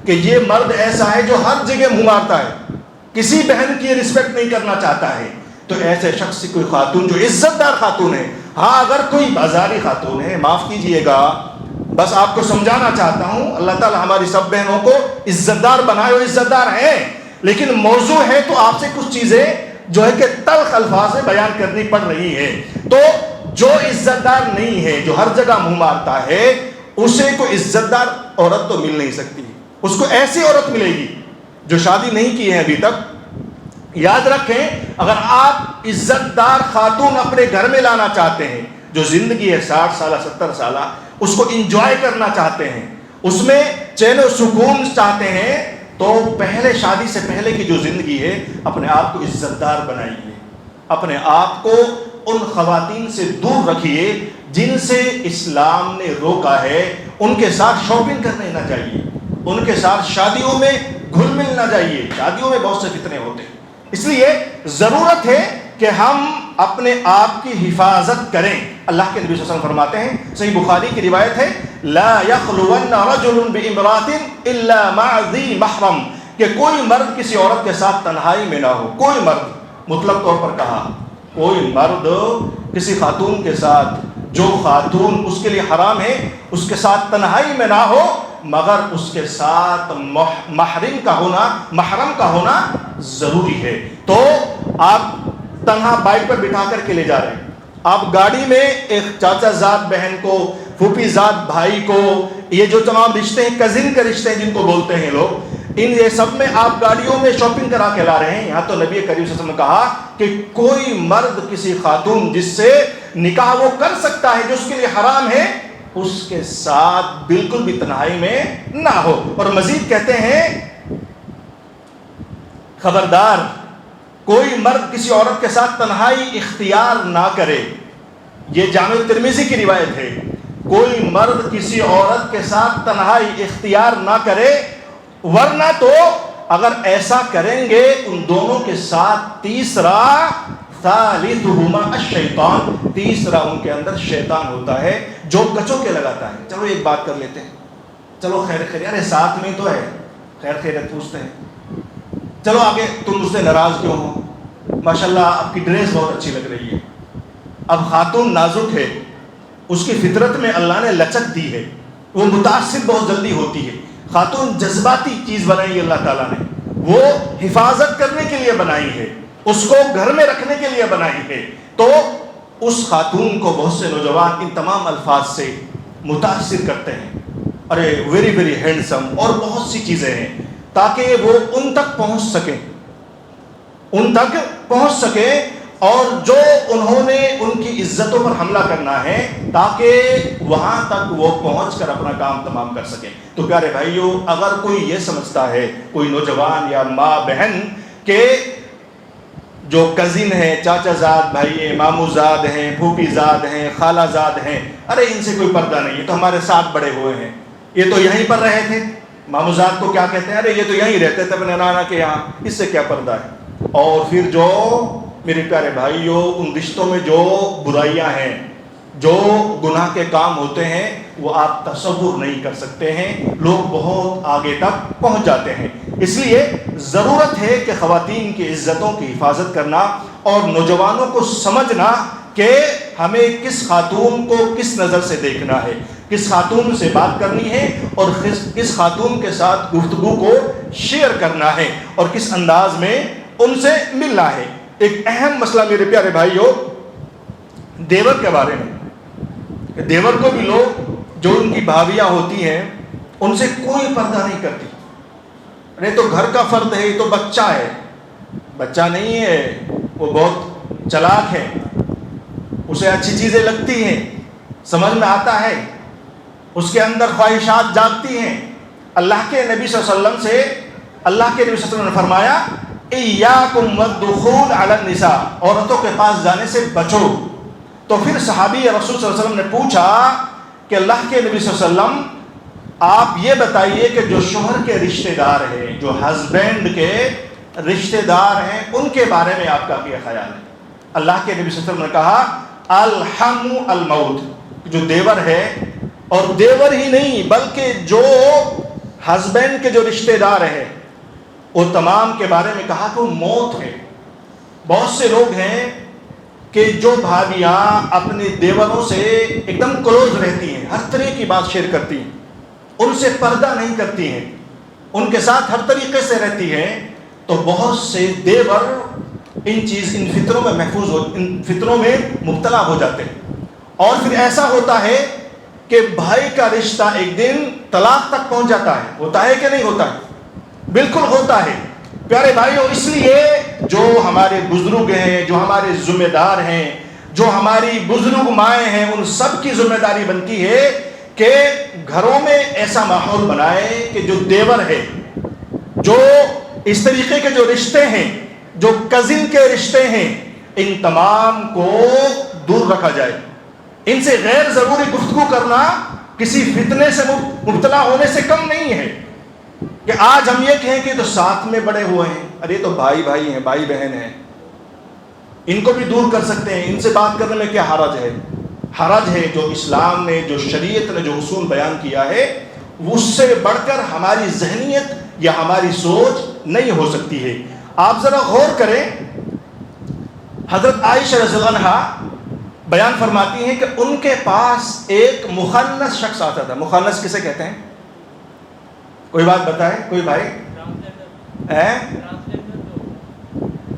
کہ یہ مرد ایسا ہے جو ہر جگہ منہ مارتا ہے، کسی بہن کی رسپیکٹ نہیں کرنا چاہتا ہے. تو ایسے شخص کی کوئی خاتون جو عزت دار خاتون ہے، ہاں اگر کوئی بازاری خاتون ہے، معاف کیجئے گا، بس آپ کو سمجھانا چاہتا ہوں، اللہ تعالیٰ ہماری سب بہنوں کو عزت دار بنائے، اور عزت دار ہیں، لیکن موضوع ہے تو آپ سے کچھ چیزیں جو ہے کہ تلخ الفاظ میں بیان کرنی پڑ رہی ہے۔ تو جو عزت دار نہیں ہے، جو ہر جگہ منہ مارتا ہے، اسے کوئی عزت دار عورت تو مل نہیں سکتی، اس کو ایسی عورت ملے گی جو شادی نہیں کی ہے ابھی تک۔ یاد رکھیں، اگر آپ عزت دار خاتون اپنے گھر میں لانا چاہتے ہیں، جو زندگی ہے 60 سالہ 70 سالہ، اس کو انجوائے کرنا چاہتے ہیں، اس میں چین و سکون چاہتے ہیں، تو پہلے شادی سے پہلے کی جو زندگی ہے، اپنے آپ کو عزت دار بنائیے، اپنے آپ کو ان خواتین سے دور رکھیے جن سے اسلام نے روکا ہے۔ ان کے ساتھ شاپنگ کرنے نہ جائیے، ان کے ساتھ شادیوں میں گھل مل نہ جائیے، شادیوں میں بہت سے فتنے ہوتے ہیں۔ اس لیے ضرورت ہے کہ ہم اپنے آپ کی حفاظت کریں۔ اللہ کے نبی صلی اللہ علیہ وسلم فرماتے ہیں، صحیح بخاری کی روایت ہے، لا یخلون رجل بامرأۃ الا مع ذی محرم، کہ کوئی مرد کسی عورت کے ساتھ تنہائی میں نہ ہو، کوئی مرد، مطلق طور پر کہا، کوئی مرد کسی خاتون کے ساتھ، جو خاتون اس کے لیے حرام ہے، اس کے ساتھ تنہائی میں نہ ہو، مگر اس کے ساتھ محرم کا ہونا ضروری ہے۔ تو آپ تنہا بائک پر بٹھا کر کے لے جا رہے ہیں، آپ گاڑی میں ایک چاچا زاد بہن کو، پھوپھی زاد بھائی کو، یہ جو تمام رشتے ہیں، کزن کے رشتے ہیں جن کو بولتے ہیں لوگ، ان یہ سب میں آپ گاڑیوں میں شاپنگ کرا کے لا رہے ہیں۔ یہاں تو نبی کریم صلی اللہ علیہ وسلم نے کہا کہ کوئی مرد کسی خاتون جس سے نکاح وہ کر سکتا ہے، جو اس کے لیے حرام ہے، اس کے ساتھ بالکل بھی تنہائی میں نہ ہو۔ اور مزید کہتے ہیں، خبردار کوئی مرد کسی عورت کے ساتھ تنہائی اختیار نہ کرے۔ یہ جامع ترمذی کی روایت ہے، کوئی مرد کسی عورت کے ساتھ تنہائی اختیار نہ کرے، ورنہ تو اگر ایسا کریں گے ان دونوں کے ساتھ تیسرا، ثالثہما الشیطان، تیسرا ان کے اندر شیطان ہوتا ہے جو کچوں کے لگاتا ہے۔ چلو ایک بات کر لیتے ہیں، چلو خیر ارے ساتھ میں تو ہے، خیریت پوچھتے ہیں، چلو آگے، تم مجھ سے ناراض کیوں ہو؟ ماشاءاللہ آپ کی ڈریس بہت اچھی لگ رہی ہے۔ اب خاتون نازک ہے، اس کی فطرت میں اللہ نے لچک دی ہے، وہ متاثر بہت جلدی ہوتی ہے۔ خاتون جذباتی چیز بنائی ہے اللہ تعالیٰ نے، وہ حفاظت کرنے کے لیے بنائی ہے، اس کو گھر میں رکھنے کے لیے بنائی ہے۔ تو اس خاتون کو بہت سے نوجوان ان تمام الفاظ سے متاثر کرتے ہیں، ارے ویری ویری ہینڈسم، اور بہت سی چیزیں ہیں، تاکہ وہ ان تک پہنچ سکے اور جو انہوں نے ان کی عزتوں پر حملہ کرنا ہے، تاکہ وہاں تک وہ پہنچ کر اپنا کام تمام کر سکیں۔ تو پیارے بھائیو، اگر کوئی یہ سمجھتا ہے، کوئی نوجوان یا ماں بہن، کہ جو کزن ہیں، چاچا زاد بھائی ہیں، مامو زاد ہیں، پھوپھی زاد ہیں، خالہ زاد ہیں، ارے ان سے کوئی پردہ نہیں، یہ تو ہمارے ساتھ بڑے ہوئے ہیں، یہ تو یہیں پر رہے تھے، مامو زاد کو کیا کہتے ہیں، ارے یہ تو یہیں رہتے تھے اپنے نانا کے یہاں، اس سے کیا پردہ ہے۔ اور پھر جو میرے پیارے بھائیوں، ان رشتوں میں جو برائیاں ہیں، جو گناہ کے کام ہوتے ہیں، وہ آپ تصور نہیں کر سکتے ہیں، لوگ بہت آگے تک پہنچ جاتے ہیں۔ اس لیے ضرورت ہے کہ خواتین کی عزتوں کی حفاظت کرنا اور نوجوانوں کو سمجھنا کہ ہمیں کس خاتون کو کس نظر سے دیکھنا ہے، کس خاتون سے بات کرنی ہے، اور کس خاتون کے ساتھ گفتگو کو شیئر کرنا ہے، اور کس انداز میں ان سے ملنا ہے۔ ایک اہم مسئلہ میرے پیارے بھائیوں، دیور کے بارے میں، دیور کو بھی لوگ، جو ان کی بھابیاں ہوتی ہیں، ان سے کوئی پردہ نہیں کرتی، ارے تو گھر کا فرد ہے، یہ تو بچہ ہے، بچہ نہیں ہے، وہ بہت چلاک ہے، اسے اچھی چیزیں لگتی ہیں، سمجھ میں آتا ہے، اس کے اندر خواہشات جاگتی ہیں۔ اللہ کے نبی صلی اللہ علیہ وسلم سے اللہ کے نبی صلی اللہ علیہ وسلم نے فرمایا، ایاکم والدخول علی النساء، عورتوں کے پاس جانے سے بچو۔ تو پھر صحابی رسول صلی اللہ علیہ وسلم نے پوچھا کہ اللہ کے نبی صلی اللہ علیہ وسلم، آپ یہ بتائیے کہ جو شوہر کے رشتہ دار ہیں، جو ہسبینڈ کے رشتہ دار ہیں، ان کے بارے میں آپ کا کیا خیال ہے؟ اللہ کے نبی صلی اللہ علیہ وسلم نے کہا، الحم الموت، جو دیور ہے، اور دیور ہی نہیں بلکہ جو ہسبینڈ کے جو رشتہ دار ہیں، وہ تمام کے بارے میں کہا کہ وہ موت ہے۔ بہت سے لوگ ہیں کہ جو بھابیاں اپنے دیوروں سے ایک دم کلوز رہتی ہیں، ہر طرح کی بات شیئر کرتی ہیں، ان سے پردہ نہیں کرتی ہیں، ان کے ساتھ ہر طریقے سے رہتی ہیں، تو بہت سے دیور ان فطروں میں ان فطروں میں مبتلا ہو جاتے ہیں، اور پھر ایسا ہوتا ہے کہ بھائی کا رشتہ ایک دن طلاق تک پہنچ جاتا ہے. ہوتا ہے کہ نہیں ہوتا ہے؟ بالکل ہوتا ہے پیارے بھائیوں. اس لیے جو ہمارے بزرگ ہیں، جو ہمارے ذمہ دار ہیں، جو ہماری بزرگ مائیں ہیں، ان سب کی ذمہ داری بنتی ہے کہ گھروں میں ایسا ماحول بنائے کہ جو دیور ہے، جو اس طریقے کے جو رشتے ہیں، جو کزن کے رشتے ہیں، ان تمام کو دور رکھا جائے. ان سے غیر ضروری گفتگو کرنا کسی فتنے سے مبتلا ہونے سے کم نہیں ہے. کہ آج ہم یہ کہیں کہ تو ساتھ میں بڑے ہوئے ہیں، ارے تو بھائی بھائی ہیں، بھائی بہن ہیں، ان کو بھی دور کر سکتے ہیں، ان سے بات کرنے میں کیا حرج ہے؟ حرج ہے جو اسلام نے، جو شریعت نے جو اصول بیان کیا ہے، اس سے بڑھ کر ہماری ذہنیت یا ہماری سوچ نہیں ہو سکتی ہے. آپ ذرا غور کریں، حضرت عائشہ رضی اللہ عنہا بیان فرماتی ہیں کہ ان کے پاس ایک مخنث شخص آتا تھا. مخنث کسے کہتے ہیں؟ کوئی بات بتائے کوئی بھائی؟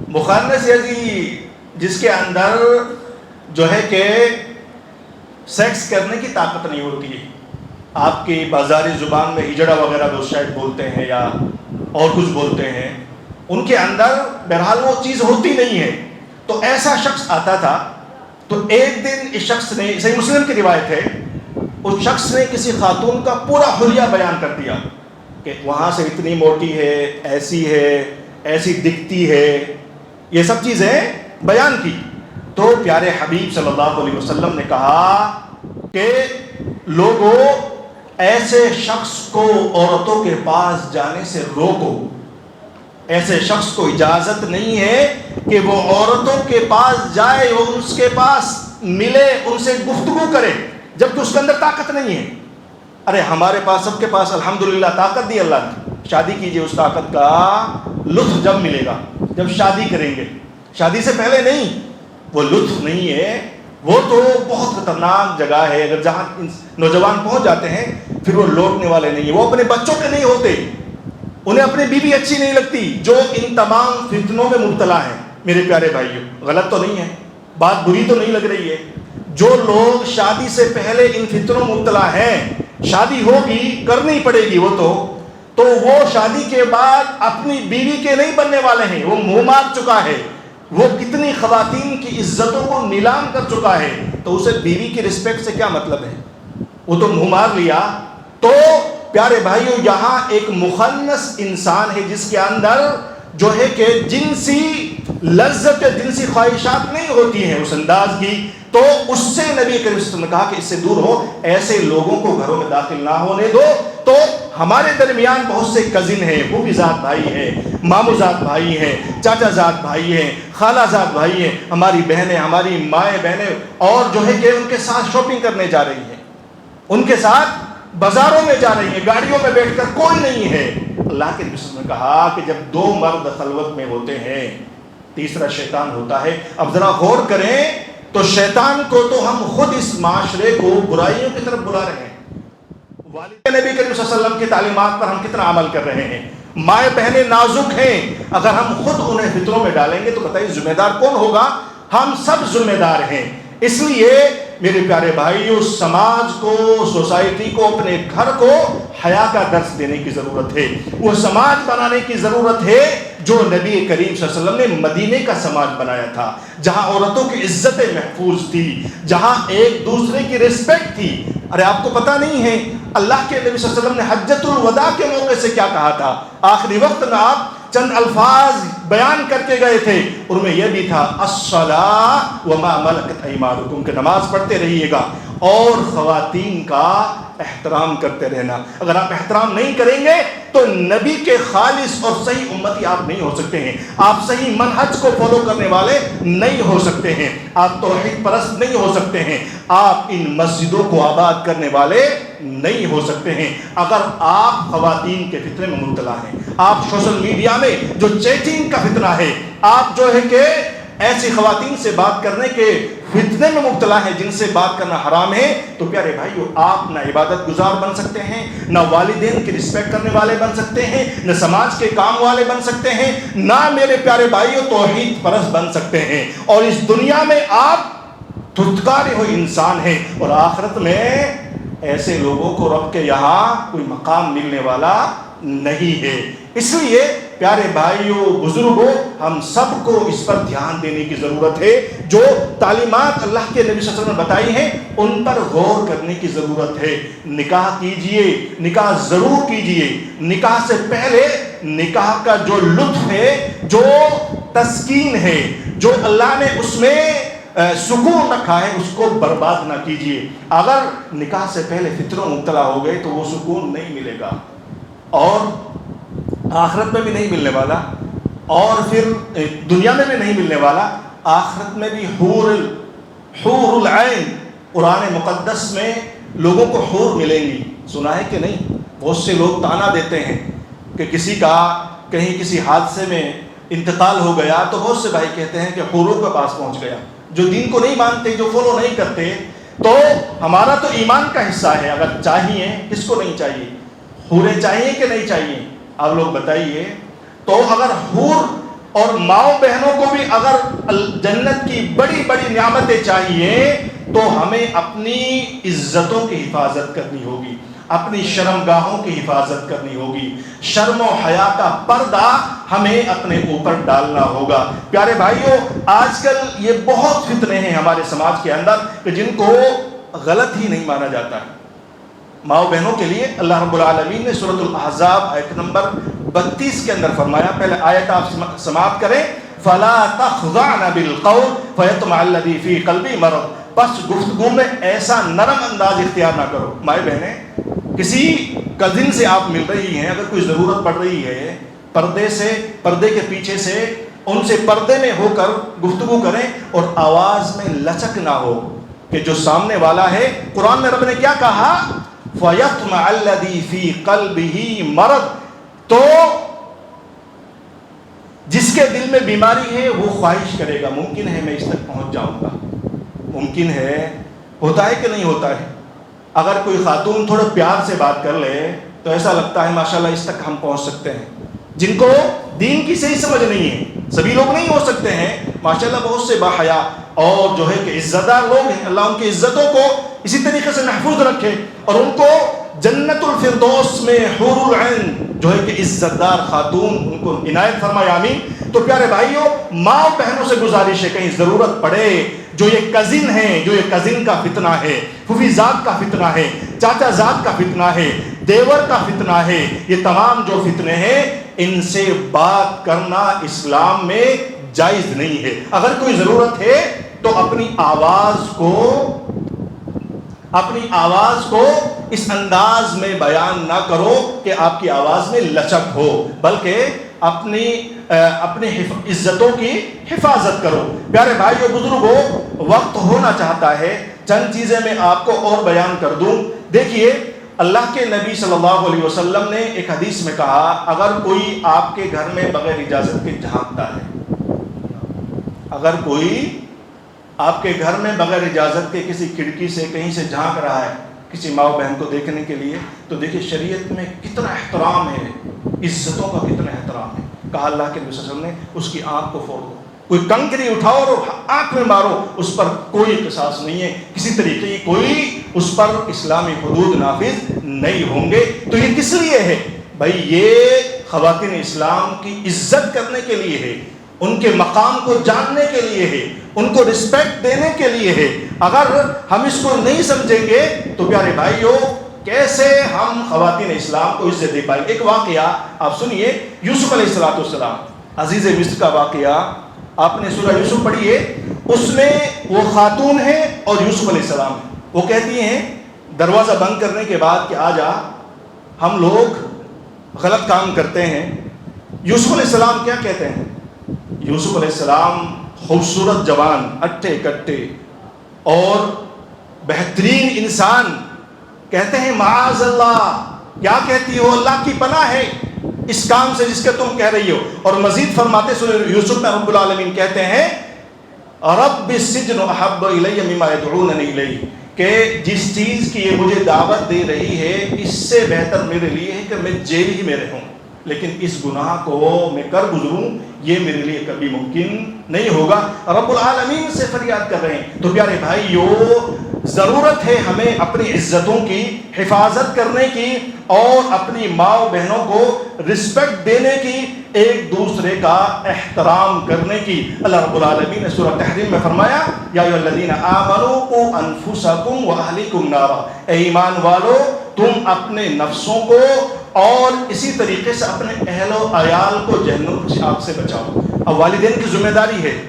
مخنث یعنی جس کے اندر جو ہے کہ سیکس کرنے کی طاقت نہیں ہوتی ہے. آپ کی بازاری زبان میں ہجڑا وغیرہ جو شاید بولتے ہیں یا اور کچھ بولتے ہیں، ان کے اندر بہرحال وہ چیز ہوتی نہیں ہے. تو ایسا شخص آتا تھا. تو ایک دن اس شخص نے، صحیح مسلم کی روایت ہے، اس شخص نے کسی خاتون کا پورا حلیہ بیان کر دیا کہ وہاں سے اتنی موٹی ہے، ایسی دکھتی ہے، یہ سب چیزیں بیان کی. تو پیارے حبیب صلی اللہ علیہ وسلم نے کہا کہ لوگوں، ایسے شخص کو عورتوں کے پاس جانے سے روکو. ایسے شخص کو اجازت نہیں ہے کہ وہ عورتوں کے پاس جائے، وہ اس کے پاس ملے، ان سے گفتگو کرے جبکہ اس کے اندر طاقت نہیں ہے. ارے ہمارے پاس، سب کے پاس الحمدللہ طاقت دی اللہ نے. شادی کیجئے، اس طاقت کا لطف جب ملے گا جب شادی کریں گے، شادی سے پہلے نہیں. وہ لطف نہیں ہے، وہ تو بہت خطرناک جگہ ہے. اگر جہاں نوجوان پہنچ جاتے ہیں پھر وہ لوٹنے والے نہیں ہیں. وہ اپنے بچوں کے نہیں ہوتے، انہیں اپنی بیوی اچھی نہیں لگتی جو ان تمام فتنوں میں مبتلا ہیں. میرے پیارے بھائیوں، غلط تو نہیں ہے، بات بری تو نہیں لگ رہی ہے. جو لوگ شادی سے پہلے ان فتنوں میں مبتلا ہیں، شادی ہوگی، کرنی پڑے گی، تو وہ شادی کے بعد اپنی بیوی کے نہیں بننے والے ہیں. وہ منہ مار چکا ہے، وہ کتنی خواتین کی عزتوں کو نیلام کر چکا ہے. تو اسے بیوی کی رسپیکٹ سے کیا مطلب ہے؟ وہ تو منہ مار لیا. تو پیارے بھائیوں، یہاں ایک مخنث انسان ہے جس کے اندر جو ہے کہ جنسی لذت، جنسی خواہشات نہیں ہوتی ہیں اس انداز کی. تو اس سے نبی کریم صلی اللہ علیہ وسلم نے کہا کہ اس سے دور ہو، ایسے لوگوں کو گھروں میں داخل نہ ہونے دو. تو ہمارے درمیان بہت سے کزن ہیں، پھوپھی زاد بھائی ہیں، ماموں زاد بھائی ہیں، چاچا زاد بھائی ہیں، خالہ زاد بھائی ہیں، ہماری بہنیں، ہماری مائیں بہنیں، اور جو ہے کہ ان کے ساتھ شاپنگ کرنے جا رہی ہیں، ان کے ساتھ بازاروں میں جا رہی ہیں، گاڑیوں میں بیٹھ کر کوئی نہیں ہے. اللہ کے رسول نے کہا کہ جب دو مرد خلوت میں ہوتے ہیں، تیسرا شیطان ہوتا ہے. اب ذرا غور کریں تو شیطان کو تو ہم خود اس معاشرے کو برائیوں کی طرف بلا رہے ہیں. والد نبی کریم صلی اللہ علیہ وسلم کی تعلیمات پر ہم کتنا عمل کر رہے ہیں. مائیں بہنیں نازک ہیں، اگر ہم خود انہیں فطروں میں ڈالیں گے تو بتائیے ذمہ دار کون ہوگا؟ ہم سب ذمہ دار ہیں. اس لیے میرے پیارے بھائیوں، سماج کو، سوسائٹی کو، اپنے گھر کو حیا کا درس دینے کی ضرورت ہے. وہ سماج بنانے کی ضرورت ہے جو نبی کریم صلی اللہ علیہ وسلم نے مدینے کا سماج بنایا تھا، جہاں عورتوں کی عزتیں محفوظ تھی، جہاں ایک دوسرے کی رسپیکٹ تھی. ارے آپ کو پتہ نہیں ہے اللہ کے نبی صلی اللہ علیہ وسلم نے حجۃ الوداع کے موقع سے کیا کہا تھا؟ آخری وقت میں آپ چند الفاظ بیان کر کے گئے تھے، ان میں یہ بھی تھا الصلاۃ وما ملکت ایمانکم، کہ نماز پڑھتے رہیے گا اور خواتین کا احترام کرتے رہنا. اگر آپ احترام نہیں کریں گے تو نبی کے خالص اور صحیح امتی آپ نہیں ہو سکتے ہیں. آپ صحیح منہج کو فالو کرنے والے نہیں ہو سکتے ہیں. آپ توحید پرست نہیں ہو سکتے ہیں. آپ ان مسجدوں کو آباد کرنے والے نہیں ہو سکتے ہیں اگر آپ خواتین کے فتنے میں مبتلا ہیں. آپ سوشل میڈیا میں جو چیٹنگ کا فتنہ ہے، آپ جو ہے کہ ایسی خواتین سے بات کرنے کے فتنے میں مبتلا ہے جن سے بات کرنا حرام ہے، تو پیارے بھائیو آپ نہ عبادت گزار بن سکتے ہیں، نہ والدین کی رسپیکٹ کرنے والے بن سکتے ہیں، نہ سماج کے کام والے بن سکتے ہیں، نہ میرے پیارے بھائیو توحید پرست بن سکتے ہیں، اور اس دنیا میں آپ دھتکارے ہوئے انسان ہیں، اور آخرت میں ایسے لوگوں کو رب کے یہاں کوئی مقام ملنے والا نہیں ہے۔ اس لیے پیارے بھائیوں، بزرگوں، ہم سب کو اس پر دھیان دینے کی ضرورت ہے۔ جو تعلیمات اللہ کے نبی صلی اللہ علیہ وسلم نے بتائی ہیں ان پر غور کرنے کی ضرورت ہے۔ نکاح کیجئے، نکاح ضرور کیجئے، نکاح سے پہلے نکاح کا جو لطف ہے، جو تسکین ہے، جو اللہ نے اس میں سکون رکھا ہے، اس کو برباد نہ کیجئے۔ اگر نکاح سے پہلے فطروں مبتلا ہو گئے تو وہ سکون نہیں ملے گا، اور آخرت میں بھی نہیں ملنے والا، اور پھر دنیا میں بھی نہیں ملنے والا۔ آخرت میں بھی حور العین، قرآن مقدس میں لوگوں کو حور ملیں گی، سنا ہے کہ نہیں؟ بہت سے لوگ تانا دیتے ہیں کہ کسی کا کہیں کسی حادثے میں انتقال ہو گیا تو بہت سے بھائی کہتے ہیں کہ حوروں کے پاس پہنچ گیا۔ جو دین کو نہیں مانتے، جو فالو نہیں کرتے، تو ہمارا تو ایمان کا حصہ ہے، اگر چاہیے، کس کو نہیں چاہیے؟ حوریں چاہیے کہ نہیں چاہیے؟ آپ لوگ بتائیے۔ تو اگر حور اور ماؤں بہنوں کو بھی اگر جنت کی بڑی بڑی نعمتیں چاہیے تو ہمیں اپنی عزتوں کی حفاظت کرنی ہوگی، اپنی شرمگاہوں کی حفاظت کرنی ہوگی، شرم و حیا کا پردہ ہمیں اپنے اوپر ڈالنا ہوگا۔ پیارے بھائیوں، آج کل یہ بہت فتنے ہیں ہمارے سماج کے اندر کہ جن کو غلط ہی نہیں مانا جاتا ہے۔ ماؤں بہنوں کے لیے اللہ رب العالمین نے سورۃ الاحزاب آیت نمبر 32 کے اندر فرمایا، پہلے آیت آپ سماعت کریں، فَلَا تَخْضَعْنَ بِالْقَوْلِ فَيَطْمَعَ الَّذِي فِي قَلْبِهِ مَرَضٌ، بس گفتگو میں ایسا نرم انداز اختیار نہ کرو۔ مائیں بہنیں، کسی کزن سے آپ مل رہی ہیں، اگر کوئی ضرورت پڑ رہی ہے، پردے کے پیچھے سے ان سے پردے میں ہو کر گفتگو کریں، اور آواز میں لچک نہ ہو کہ جو سامنے والا ہے، قرآن میں رب نے کیا کہا؟ فَيَطْمَعَ الَّذِي فِي قَلْبِهِ مَرَضٌ، تو جس کے دل میں بیماری ہے وہ خواہش کرے گا ممکن ہے میں اس تک پہنچ جاؤں گا، ممکن ہے، ہوتا ہے کہ نہیں ہوتا ہے؟ اگر کوئی خاتون تھوڑا پیار سے بات کر لے تو ایسا لگتا ہے ماشاءاللہ اس تک ہم پہنچ سکتے ہیں۔ جن کو دین کی صحیح سمجھ نہیں ہے، سبھی لوگ نہیں ہو سکتے ہیں، ماشاءاللہ بہت سے باحیا اور جو ہے کہ عزت دار لوگ ہیں، اللہ ان کی عزتوں کو اسی طریقے سے محفوظ رکھے، اور ان کو جنت الفردوس میں حور العین جو ہے کہ عزت دار خاتون ان کو عنایت فرمائے، آمین۔ تو پیارے بھائیوں، ماں بہنوں سے گزارش ہے، کہیں ضرورت پڑے، جو یہ کزن ہے، جو یہ کزن کا فتنہ ہے، پھوپھی ذات کا فتنہ ہے، چاچا ذات کا فتنہ ہے، دیور کا فتنہ ہے، یہ تمام جو فتنے ہیں ان سے بات کرنا اسلام میں جائز نہیں ہے۔ اگر کوئی ضرورت ہے تو اپنی آواز کو اس انداز میں بیان نہ کرو کہ آپ کی آواز میں لچک ہو، بلکہ اپنی عزتوں کی حفاظت کرو۔ پیارے بھائیو، بزرگوں، وقت ہونا چاہتا ہے، چند چیزیں میں آپ کو اور بیان کر دوں۔ دیکھیے، اللہ کے نبی صلی اللہ علیہ وسلم نے ایک حدیث میں کہا، اگر کوئی آپ کے گھر میں بغیر اجازت کے جھانکتا ہے، اگر کوئی آپ کے گھر میں بغیر اجازت کے کسی کھڑکی سے کہیں سے جھانک رہا ہے کسی ماں بہن کو دیکھنے کے لیے، تو دیکھیے شریعت میں کتنا احترام ہے، عزتوں کا کتنا احترام ہے۔ کہا اللہ کے نبی صلی اللہ علیہ وسلم نے اس کی آنکھ کو پھوڑ دو، کوئی کنکری اٹھاؤ اور آنکھ میں مارو، اس پر کوئی قصاص نہیں ہے، کسی طریقے کی کوئی اس پر اسلامی حدود نافذ نہیں ہوں گے۔ تو یہ کس لیے ہے بھائی؟ یہ خواتین اسلام کی عزت کرنے کے لیے ہے، ان کے مقام کو جاننے کے لیے ہے، ان کو رسپیکٹ دینے کے لیے ہے۔ اگر ہم اس کو نہیں سمجھیں گے تو پیارے بھائیوں، کیسے ہم خواتین اسلام کو عزت دے پائیں؟ ایک واقعہ آپ سنیے، یوسف علیہ السلام، عزیز مصر کا واقعہ، آپ نے سورہ یوسف پڑھی ہے، اس میں وہ خاتون ہے اور یوسف علیہ السلام ہے۔ وہ کہتی ہیں دروازہ بند کرنے کے بعد کہ آ جا، ہم لوگ غلط کام کرتے ہیں۔ یوسف علیہ السلام کیا کہتے ہیں؟ یوسف علیہ السلام خوبصورت جوان، اٹھے کٹے اور بہترین انسان، کہتے ہیں معاذ اللہ، کیا کہتی ہو؟ اللہ کی پناہ ہے اس کام سے جس کے تم کہہ رہی ہو۔ اور مزید فرماتے سورہ یوسف میں رب العالمین کہتے ہیں رب السجن احب الی مما یدعوننی الیہ، کہ جس چیز کی یہ مجھے دعوت دے رہی ہے اس سے بہتر میرے لیے ہے کہ میں جیل ہی میں رہوں، لیکن اس گناہ کو میں کر گزروں یہ میرے لیے کبھی ممکن نہیں ہوگا۔ رب العالمین سے فریاد کر رہے ہیں۔ تو پیارے بھائیو، ضرورت ہے ہمیں اپنی عزتوں کی حفاظت کرنے کی اور اپنی ماں و بہنوں کو رسپیکٹ دینے کی، ایک دوسرے کا احترام کرنے کی۔ اللہ رب العالمین نے سورہ تحریم میں فرمایا یا ایھا الذین آمنوا قوا انفسکم واہلکم نارا، اے ایمان والو تم اپنے نفسوں کو اور اسی طریقے سے اپنے اہل و عیال کو جہنم کی آگ سے بچاؤ۔ اب والدین کی ذمہ داری ہے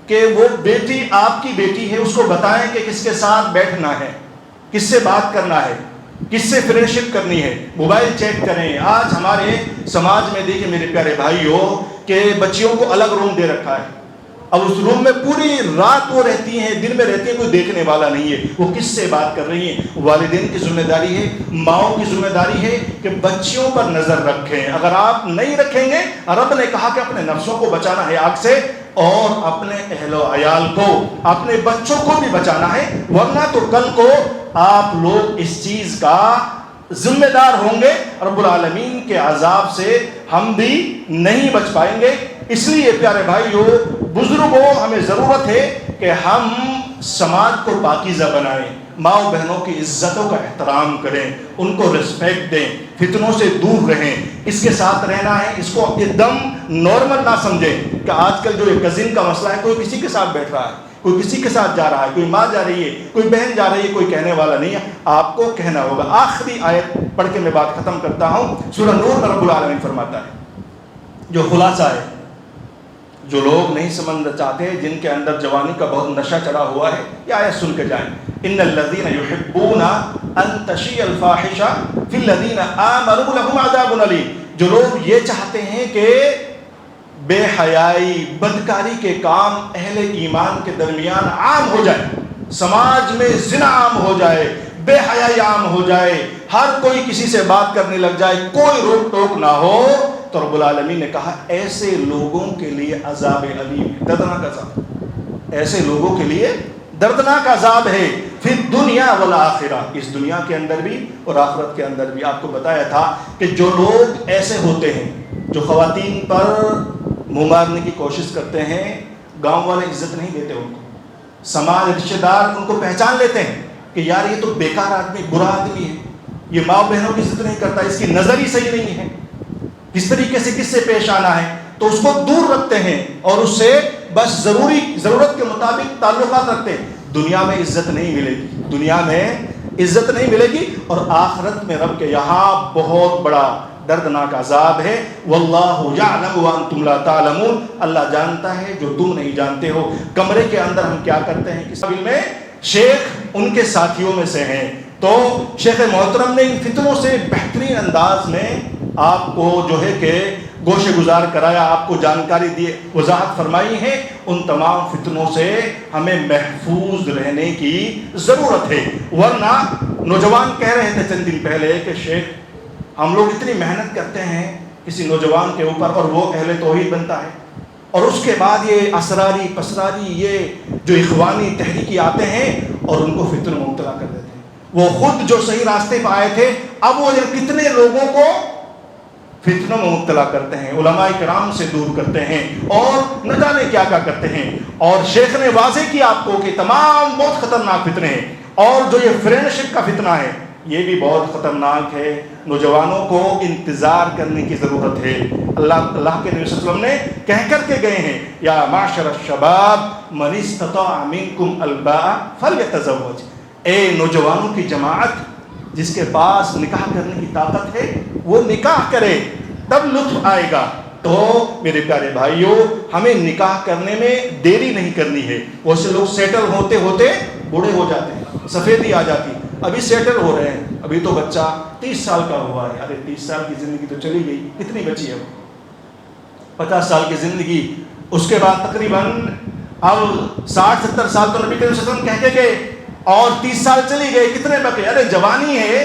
کہ وہ بیٹی آپ کی بیٹی ہے، اس کو بتائیں کہ کس کے ساتھ بیٹھنا ہے، کس سے بات کرنا ہے، کس سے فرینڈشپ کرنی ہے۔ موبائل چیک کریں۔ آج ہمارے سماج میں دیکھیں میرے پیارے بھائیوں کہ بچیوں کو الگ روم دے رکھا ہے، اب اس روم میں پوری رات وہ رہتی ہیں، دن میں رہتی ہیں، کوئی دیکھنے والا نہیں ہے وہ کس سے بات کر رہی ہیں۔ والدین کی ذمہ داری ہے، ماؤں کی ذمہ داری ہے کہ بچیوں پر نظر رکھیں۔ اگر آپ نہیں رکھیں گے، رب نے کہا کہ اپنے نفسوں کو بچانا ہے آگ سے اور اپنے اہل و عیال کو، اپنے بچوں کو بھی بچانا ہے، ورنہ تو کل کو آپ لوگ اس چیز کا ذمہ دار ہوں گے، رب العالمین کے عذاب سے ہم بھی نہیں بچ پائیں گے۔ اس لیے پیارے بھائیو، بزرگوں، ہمیں ضرورت ہے کہ ہم سماج کو پاکیزہ بنائیں، ماں و بہنوں کی عزتوں کا احترام کریں، ان کو رسپیکٹ دیں، فتنوں سے دور رہیں، اس کے ساتھ رہنا ہے، اس کو ایک دم نارمل نہ سمجھیں کہ آج کل جو یہ کزن کا مسئلہ ہے، کوئی کسی کے ساتھ بیٹھ رہا ہے، کوئی کسی کے ساتھ جا رہا ہے، کوئی ماں جا رہی ہے، کوئی بہن جا رہی ہے، کوئی کہنے والا نہیں ہے، آپ کو کہنا ہوگا۔ آخری آیت پڑھ کے میں بات ختم کرتا ہوں۔ سورہ نور میں رب العالمین فرماتا ہے، جو خلاصہ ہے، جو لوگ نہیں سمجھنا چاہتے، جن کے اندر جوانی کا بہت نشہ چڑھا ہوا ہے، یہ آیت سن کے جائیں۔ ان الذین یحبون ان تشیع الفاحشہ فی الذین آمنوا لہم عذاب علیم، جو لوگ یہ چاہتے ہیں کہ بے حیائی، بدکاری کے کام اہل ایمان کے درمیان عام ہو جائے، سماج میں زنا عام ہو جائے، بے حیائی عام ہو جائے، ہر کوئی کسی سے بات کرنے لگ جائے، کوئی روک ٹوک نہ ہو، تو رب العالمین نے کہا ایسے لوگوں کے لیے عذاب علیم، دردناک عذاب، ایسے لوگوں کے لیے دردناک عذاب ہے، پھر دنیا والآخرہ، اس دنیا کے اندر بھی اور آخرت کے اندر بھی۔ آپ کو بتایا تھا کہ جو لوگ ایسے ہوتے ہیں، جو خواتین پر منہ مارنے کی کوشش کرتے ہیں، گاؤں والے عزت نہیں دیتے ان کو، سماج رشتہ دار ان کو پہچان لیتے ہیں کہ یار یہ تو بیکار آدمی، برا آدمی ہے، یہ ماں بہنوں کی عزت نہیں کرتا، اس کی نظر ہی صحیح نہیں ہے، کس طریقے سے کس سے پیش آنا ہے، تو اس کو دور رکھتے ہیں اور اس سے بس ضرورت کے مطابق تعلقات رکھتے ہیں۔ دنیا میں عزت نہیں ملے گی، دنیا میں عزت نہیں ملے گی، اور آخرت میں رب کے یہاں بہت بڑا دردناک عذاب ہے۔ واللہ یعلم وانتم لا تعلمون، اللہ جانتا ہے جو تم نہیں جانتے ہو۔ کمرے کے اندر ہم کیا کرتے ہیں، کس قبیل میں شیخ ان کے ساتھیوں میں سے ہیں، تو شیخ محترم نے ان فتنوں سے بہترین انداز میں آپ کو جو ہے کہ گوشے گزار کرایا، آپ کو جانکاری دی، وضاحت فرمائی ہے۔ ان تمام فتنوں سے ہمیں محفوظ رہنے کی ضرورت ہے، ورنہ نوجوان کہہ رہے تھے چند دن پہلے کہ شیخ ہم لوگ اتنی محنت کرتے ہیں کسی نوجوان کے اوپر اور وہ اہل توحید بنتا ہے، اور اس کے بعد یہ اسراری پسراری، یہ جو اخوانی تحریکی آتے ہیں اور ان کو فتنوں میں مبتلا کر دیتے ہیں۔ وہ خود جو صحیح راستے پہ آئے تھے، اب وہ کتنے لوگوں کو فتنوں میں مبتلا کرتے ہیں، علماء کرام سے دور کرتے ہیں، اور نہ جانے کیا کیا کرتے ہیں۔ اور شیخ نے واضح کیا آپ کو کہ تمام بہت خطرناک فتنے ہیں، اور جو یہ فرینڈشپ کا فتنہ ہے یہ بھی بہت خطرناک ہے۔ نوجوانوں کو انتظار کرنے کی ضرورت ہے۔ اللہ کے نبی صلی اللہ علیہ وسلم نے کہہ کر کے گئے ہیں، یا معاشر الشباب من استطاع منکم الباء فلیتزوج، اے نوجوانوں کی جماعت، جس کے پاس نکاح کرنے کی طاقت ہے وہ نکاح کرے، تب لطف آئے گا۔ تو میرے پیارے بھائیوں، ہمیں نکاح کرنے میں دیری نہیں کرنی ہے۔ بہت سے لوگ سیٹل ہوتے ہوتے بوڑھے ہو جاتے ہیں، سفیدی آ جاتی، ابھی سیٹل ہو رہے ہیں، ابھی تو بچہ 30 سال کا ہوا ہے، ارے 30 سال کی زندگی تو چلی گئی، کتنی بچی ہے، 50 سال کی زندگی، اس کے بعد تقریباً اب 60-70 سال تو نبی کریم صلی اللہ علیہ وسلم کہہ کے گئے، اور 30 سال چلی گئے، کتنے بقے، ارے جوانی ہے،